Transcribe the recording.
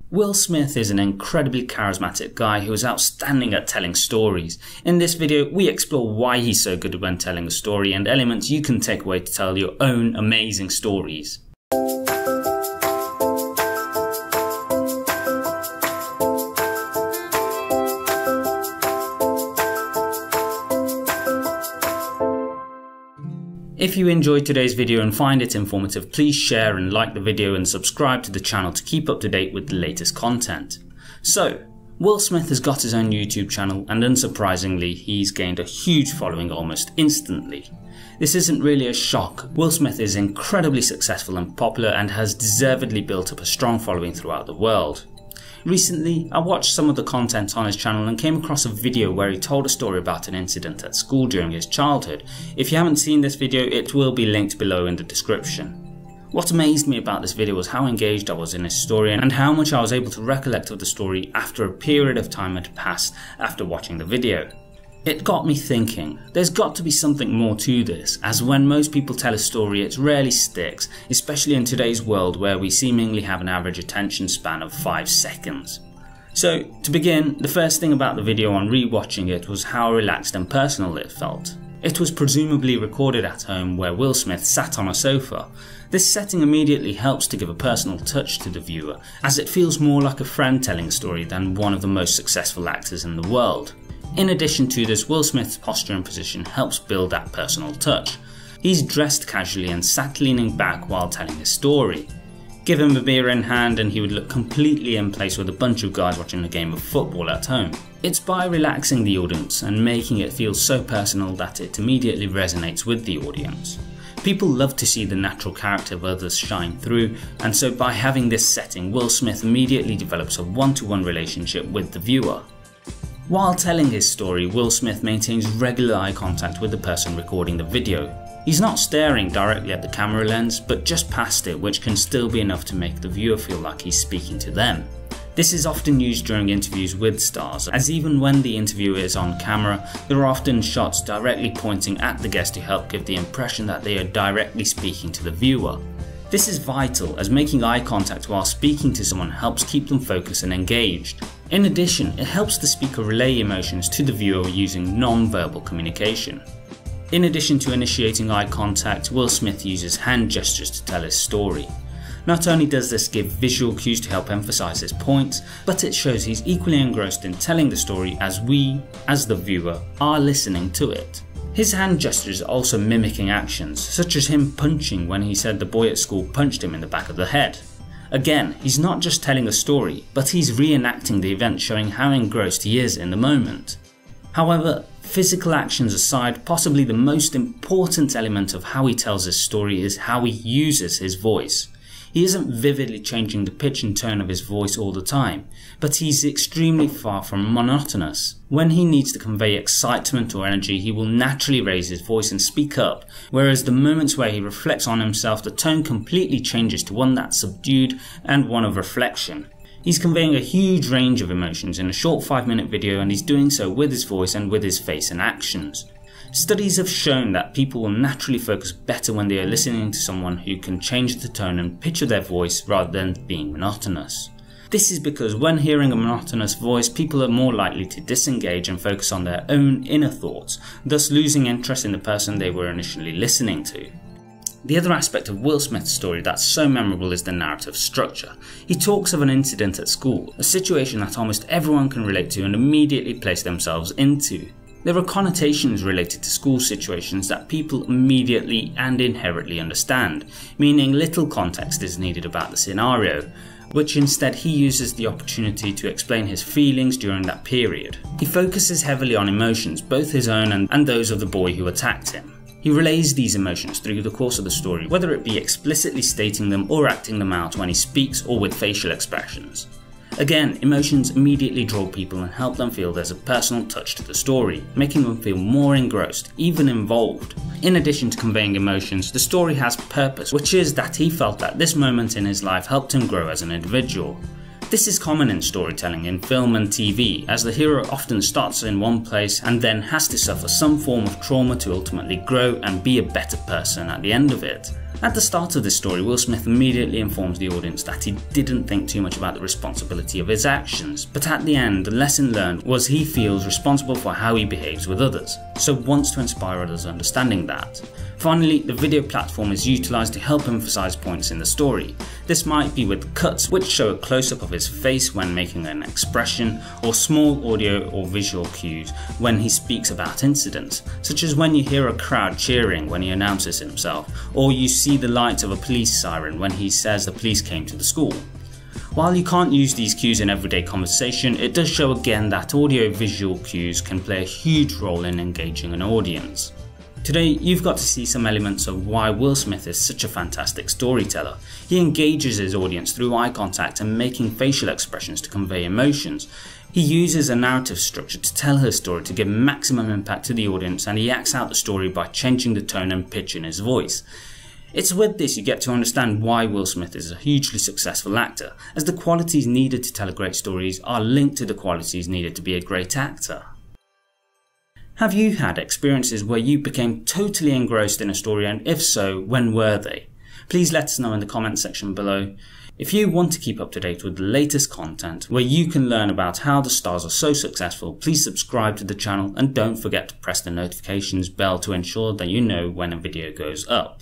Will Smith is an incredibly charismatic guy who is outstanding at telling stories. In this video, we explore why he's so good when telling a story and elements you can take away to tell your own amazing stories. If you enjoyed today's video and find it informative, please share and like the video and subscribe to the channel to keep up to date with the latest content. So, Will Smith has got his own YouTube channel and unsurprisingly, he's gained a huge following almost instantly. This isn't really a shock. Will Smith is incredibly successful and popular and has deservedly built up a strong following throughout the world. Recently, I watched some of the content on his channel and came across a video where he told a story about an incident at school during his childhood. If you haven't seen this video, it will be linked below in the description. What amazed me about this video was how engaged I was in his story and how much I was able to recollect of the story after a period of time had passed after watching the video. It got me thinking, there's got to be something more to this, as when most people tell a story it rarely sticks, especially in today's world where we seemingly have an average attention span of 5 seconds. So, to begin, the first thing about the video on rewatching it was how relaxed and personal it felt. It was presumably recorded at home where Will Smith sat on a sofa. This setting immediately helps to give a personal touch to the viewer, as it feels more like a friend telling a story than one of the most successful actors in the world. In addition to this, Will Smith's posture and position helps build that personal touch. He's dressed casually and sat leaning back while telling his story. Give him a beer in hand and he would look completely in place with a bunch of guys watching a game of football at home. It's by relaxing the audience and making it feel so personal that it immediately resonates with the audience. People love to see the natural character of others shine through, and so by having this setting, Will Smith immediately develops a one-to-one relationship with the viewer. While telling his story, Will Smith maintains regular eye contact with the person recording the video. He's not staring directly at the camera lens, but just past it, which can still be enough to make the viewer feel like he's speaking to them. This is often used during interviews with stars, as even when the interviewer is on camera, there are often shots directly pointing at the guest to help give the impression that they are directly speaking to the viewer. This is vital, as making eye contact while speaking to someone helps keep them focused and engaged. In addition, it helps the speaker relay emotions to the viewer using non-verbal communication. In addition to initiating eye contact, Will Smith uses hand gestures to tell his story. Not only does this give visual cues to help emphasize his points, but it shows he's equally engrossed in telling the story as we, as the viewer, are listening to it. His hand gestures are also mimicking actions, such as him punching when he said the boy at school punched him in the back of the head. Again, he's not just telling a story, but he's reenacting the event, showing how engrossed he is in the moment. However, physical actions aside, possibly the most important element of how he tells his story is how he uses his voice. He isn't vividly changing the pitch and tone of his voice all the time, but he's extremely far from monotonous. When he needs to convey excitement or energy, he will naturally raise his voice and speak up, whereas the moments where he reflects on himself, the tone completely changes to one that's subdued and one of reflection. He's conveying a huge range of emotions in a short 5-minute video, and he's doing so with his voice and with his face and actions. Studies have shown that people will naturally focus better when they are listening to someone who can change the tone and pitch of their voice rather than being monotonous. This is because when hearing a monotonous voice, people are more likely to disengage and focus on their own inner thoughts, thus losing interest in the person they were initially listening to. The other aspect of Will Smith's story that's so memorable is the narrative structure. He talks of an incident at school, a situation that almost everyone can relate to and immediately place themselves into. There are connotations related to school situations that people immediately and inherently understand, meaning little context is needed about the scenario, which instead he uses the opportunity to explain his feelings during that period. He focuses heavily on emotions, both his own and those of the boy who attacked him. He relays these emotions through the course of the story, whether it be explicitly stating them or acting them out when he speaks or with facial expressions. Again, emotions immediately draw people and help them feel there's a personal touch to the story, making them feel more engrossed, even involved. In addition to conveying emotions, the story has purpose, which is that he felt that this moment in his life helped him grow as an individual. This is common in storytelling in film and TV, as the hero often starts in one place and then has to suffer some form of trauma to ultimately grow and be a better person at the end of it. At the start of this story, Will Smith immediately informs the audience that he didn't think too much about the responsibility of his actions, but at the end, the lesson learned was he feels responsible for how he behaves with others, so wants to inspire others understanding that. Finally, the video platform is utilised to help emphasise points in the story. This might be with cuts which show a close-up of his face when making an expression, or small audio or visual cues when he speaks about incidents, such as when you hear a crowd cheering when he announces himself, or you see the lights of a police siren when he says the police came to the school. While you can't use these cues in everyday conversation, it does show again that audio-visual cues can play a huge role in engaging an audience. Today, you've got to see some elements of why Will Smith is such a fantastic storyteller. He engages his audience through eye contact and making facial expressions to convey emotions. He uses a narrative structure to tell his story to give maximum impact to the audience, and he acts out the story by changing the tone and pitch in his voice. It's with this you get to understand why Will Smith is a hugely successful actor, as the qualities needed to tell a great story are linked to the qualities needed to be a great actor. Have you had experiences where you became totally engrossed in a story, and if so, when were they? Please let us know in the comment section below. If you want to keep up to date with the latest content where you can learn about how the stars are so successful, please subscribe to the channel and don't forget to press the notifications bell to ensure that you know when a video goes up.